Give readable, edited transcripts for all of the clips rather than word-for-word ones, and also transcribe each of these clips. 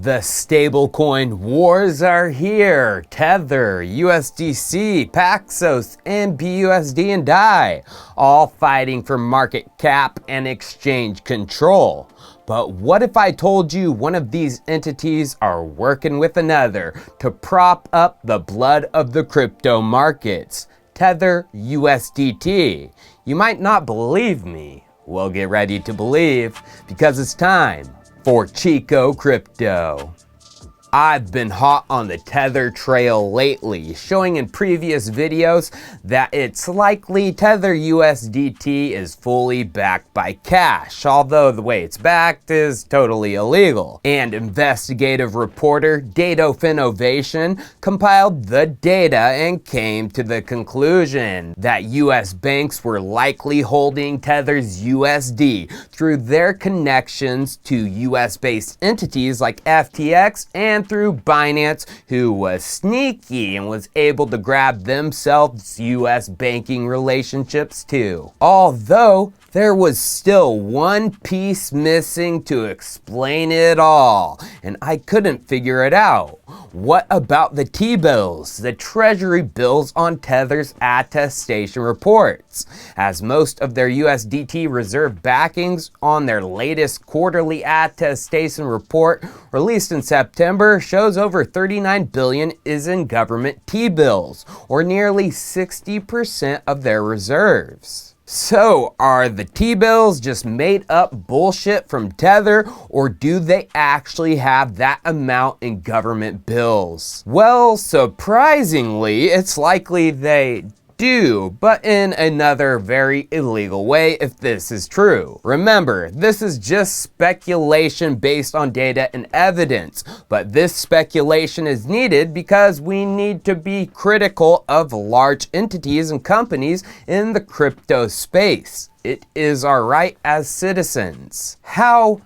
The stablecoin wars are here. Tether, USDC, Paxos, and BUSD and DAI, all fighting for market cap and exchange control. But what if I told you one of these entities are working with another to prop up the blood of the crypto markets? Tether USDT. You might not believe me. Well, get ready to believe, because it's time for Chico Crypto. I've been hot on the Tether trail lately, showing in previous videos that it's likely Tether USDT is fully backed by cash, although the way it's backed is totally illegal. And investigative reporter Datafin compiled the data and came to the conclusion that US banks were likely holding Tether's USD through their connections to US-based entities like FTX and through Binance, who was sneaky and was able to grab themselves US banking relationships too. Although there was still one piece missing to explain it all, and I couldn't figure it out. What about the T-bills, the Treasury Bills on Tether's attestation reports? As most of their USDT reserve backings on their latest quarterly attestation report released in September shows over 39 billion is in government T-bills, or nearly 60% of their reserves. So, are the T-bills just made up bullshit from Tether, or do they actually have that amount in government bills? Well, surprisingly, it's likely they do, but in another very illegal way if this is true. Remember, this is just speculation based on data and evidence, but this speculation is needed because we need to be critical of large entities and companies in the crypto space. It is our right as citizens. How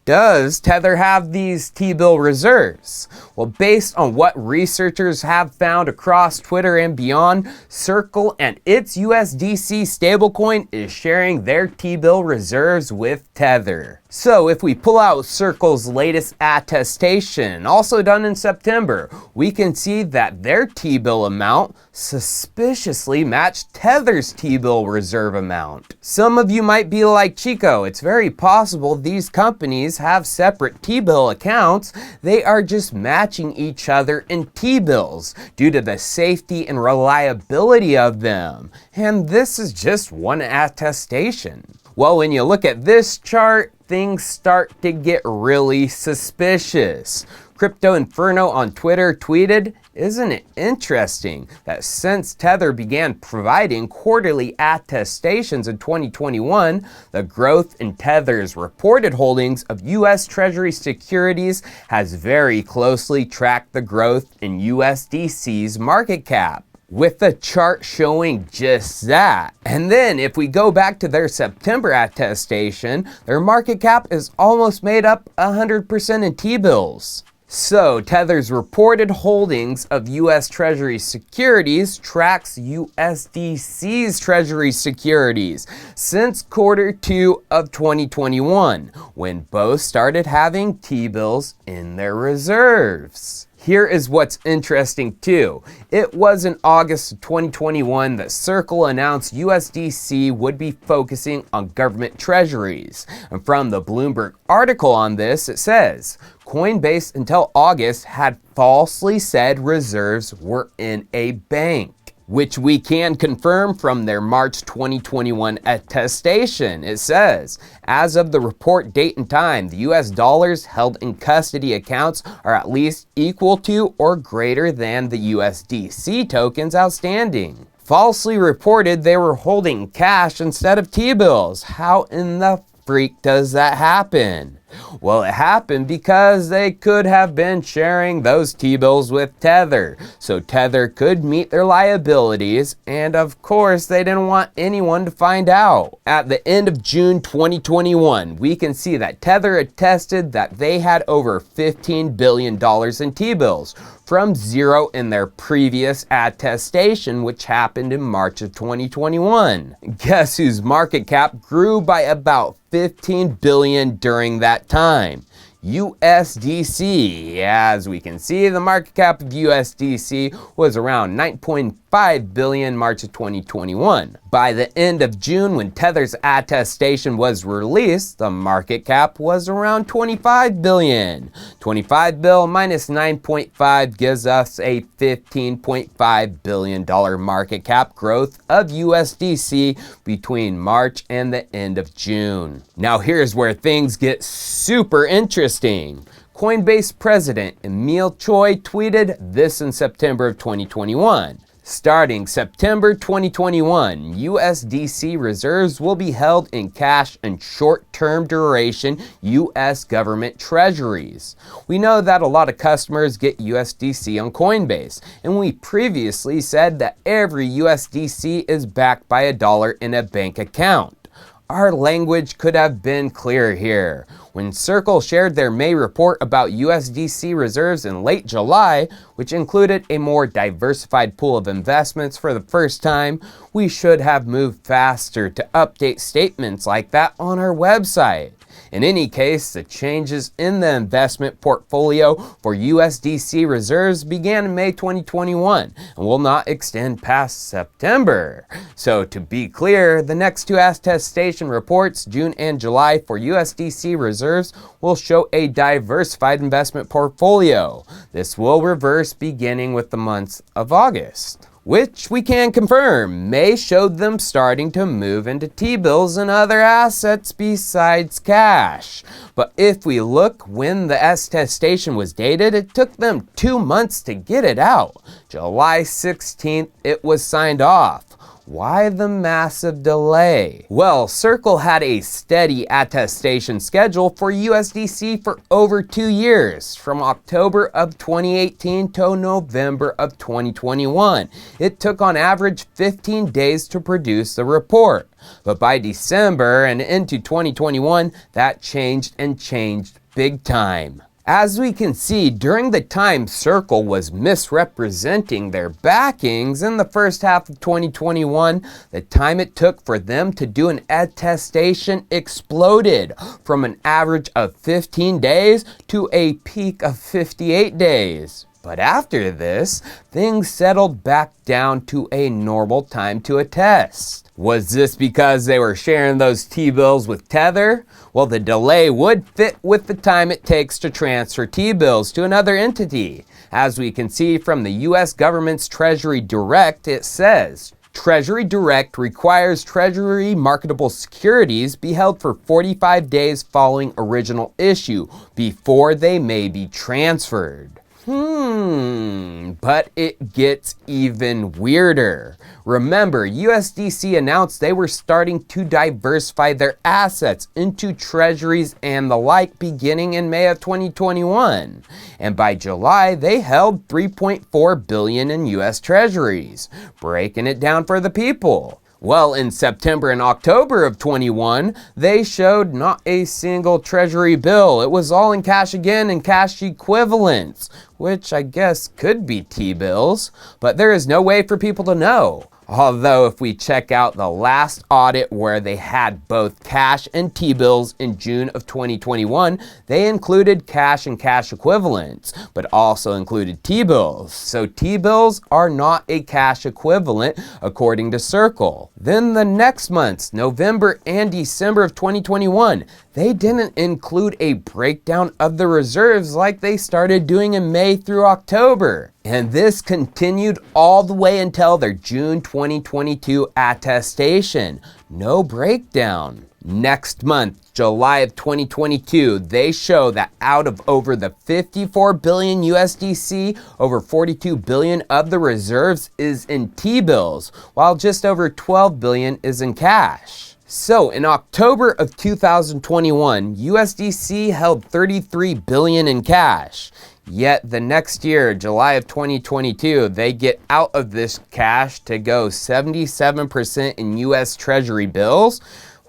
does Tether have these T-bill reserves? Well, based on what researchers have found across Twitter and beyond, Circle and its USDC stablecoin is sharing their T-bill reserves with Tether. So if we pull out Circle's latest attestation, also done in September, we can see that their T-bill amount suspiciously matched Tether's T-bill reserve amount. Some of you might be like Chico, it's very possible these companies have separate T-bill accounts. They are just matching each other in T-bills due to the safety and reliability of them. And this is just one attestation. Well, when you look at this chart, things start to get really suspicious. Crypto Inferno on Twitter tweeted, "Isn't it interesting that since Tether began providing quarterly attestations in 2021, the growth in Tether's reported holdings of US Treasury securities has very closely tracked the growth in USDC's market cap?" With the chart showing just that. And then if we go back to their September attestation, their market cap is almost made up 100% in T-bills. So Tether's reported holdings of US Treasury securities tracks USDC's Treasury securities since Q2 of 2021, when both started having T-bills in their reserves. Here is what's interesting too. It was in August of 2021 that Circle announced USDC would be focusing on government treasuries. And from the Bloomberg article on this, it says, Coinbase until August had falsely said reserves were in a bank, which we can confirm from their March 2021 attestation. It says, as of the report date and time, the US dollars held in custody accounts are at least equal to or greater than the USDC tokens outstanding. Falsely reported they were holding cash instead of T-bills. How in the freak does that happen? Well, it happened because they could have been sharing those T-bills with Tether, so Tether could meet their liabilities, and of course they didn't want anyone to find out. At the end of June 2021, we can see that Tether attested that they had over $15 billion in T-bills, from zero in their previous attestation, which happened in March of 2021. Guess whose market cap grew by about $15 billion during that time? USDC. As we can see, the market cap of USDC was around 9.5 billion March of 2021. By the end of June, when Tether's attestation was released, the market cap was around 25 billion. 25 bill minus 9.5 gives us a $15.5 billion market cap growth of USDC between March and the end of June. Now here's where things get super interesting. Coinbase president Emil Choi tweeted this in September of 2021. Starting September 2021, USDC reserves will be held in cash and short-term duration US government treasuries. We know that a lot of customers get USDC on Coinbase, and we previously said that every USDC is backed by $1 in a bank account. Our language could have been clearer here. When Circle shared their May report about USDC reserves in late July, which included a more diversified pool of investments for the first time, we should have moved faster to update statements like that on our website. In any case, the changes in the investment portfolio for USDC reserves began in May 2021 and will not extend past September. So to be clear, the next two attestation reports, June and July for USDC reserves, will show a diversified investment portfolio. This will reverse beginning with the month of August, which we can confirm May showed them starting to move into T-bills and other assets besides cash. But if we look when the attestation was dated, it took them 2 months to get it out. July 16th, it was signed off. Why the massive delay? Well, Circle had a steady attestation schedule for USDC for over 2 years, from October of 2018 to November of 2021. It took on average 15 days to produce the report. But by December and into 2021, that changed and changed big time. As we can see, during the time Circle was misrepresenting their backings in the first half of 2021, the time it took for them to do an attestation exploded from an average of 15 days to a peak of 58 days. But after this, things settled back down to a normal time to attest. Was this because they were sharing those T-bills with Tether? Well, the delay would fit with the time it takes to transfer T-bills to another entity. As we can see from the US government's Treasury Direct, it says, Treasury Direct requires Treasury marketable securities be held for 45 days following original issue before they may be transferred. But it gets even weirder. Remember, USDC announced they were starting to diversify their assets into treasuries and the like beginning in May of 2021. And by July, they held $3.4 billion in US treasuries, breaking it down for the people. Well, in September and October of 21, they showed not a single Treasury bill. It was all in cash again and cash equivalents, which I guess could be T-bills, but there is no way for people to know. Although if we check out the last audit where they had both cash and T-bills in June of 2021, they included cash and cash equivalents, but also included T-bills. So T-bills are not a cash equivalent according to Circle. Then the next months, November and December of 2021, they didn't include a breakdown of the reserves like they started doing in May through October. And this continued all the way until their June 2022 attestation. No breakdown. Next month, July of 2022, they show that out of over the 54 billion USDC, over 42 billion of the reserves is in T-bills, while just over 12 billion is in cash. So in October of 2021, USDC held 33 billion in cash. Yet the next year, July of 2022, they get out of this cash to go 77% in US Treasury Bills.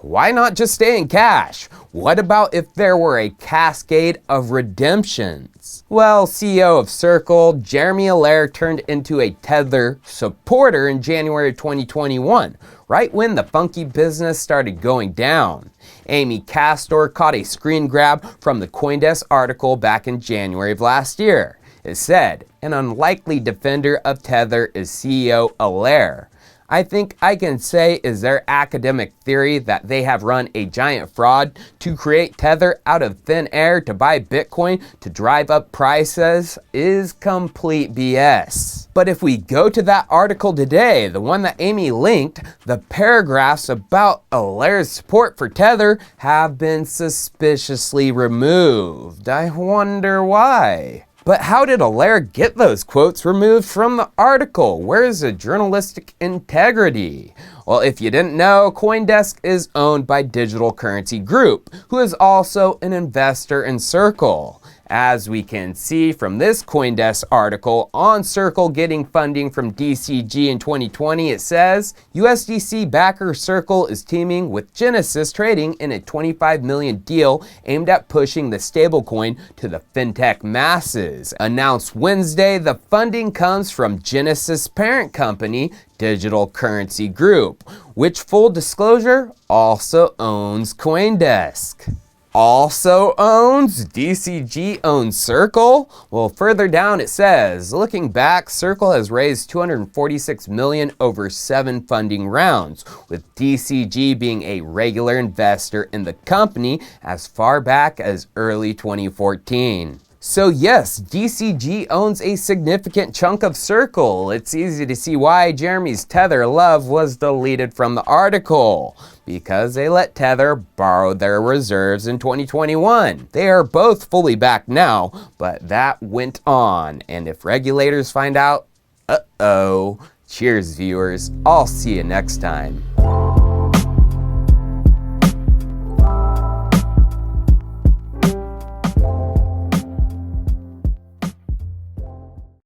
why not just stay in cash? What about if there were a cascade of redemptions? Well, CEO of Circle, Jeremy Allaire, turned into a Tether supporter in January 2021, right when the funky business started going down. Amy Castor caught a screen grab from the CoinDesk article back in January of last year. It said, an unlikely defender of Tether is CEO Allaire. I think I can say is their academic theory that they have run a giant fraud to create Tether out of thin air to buy Bitcoin to drive up prices is complete BS. But if we go to that article today, the one that Amy linked, the paragraphs about Allaire's support for Tether have been suspiciously removed. I wonder why. But how did Allaire get those quotes removed from the article? Where is the journalistic integrity? Well, if you didn't know, CoinDesk is owned by Digital Currency Group, who is also an investor in Circle. As we can see from this CoinDesk article on Circle getting funding from DCG in 2020, it says, USDC backer Circle is teaming with Genesis Trading in a $25 million deal aimed at pushing the stablecoin to the fintech masses. Announced Wednesday, the funding comes from Genesis parent company, Digital Currency Group, which, full disclosure, also owns CoinDesk. Also owns? DCG owns Circle? Well, further down it says, looking back, Circle has raised $246 million over 7 funding rounds, with DCG being a regular investor in the company as far back as early 2014. So yes, DCG owns a significant chunk of Circle. It's easy to see why Jeremy's Tether love was deleted from the article, because they let Tether borrow their reserves in 2021. They are both fully back now, but that went on, and if regulators find out, uh-oh. Cheers, viewers. I'll see you next time.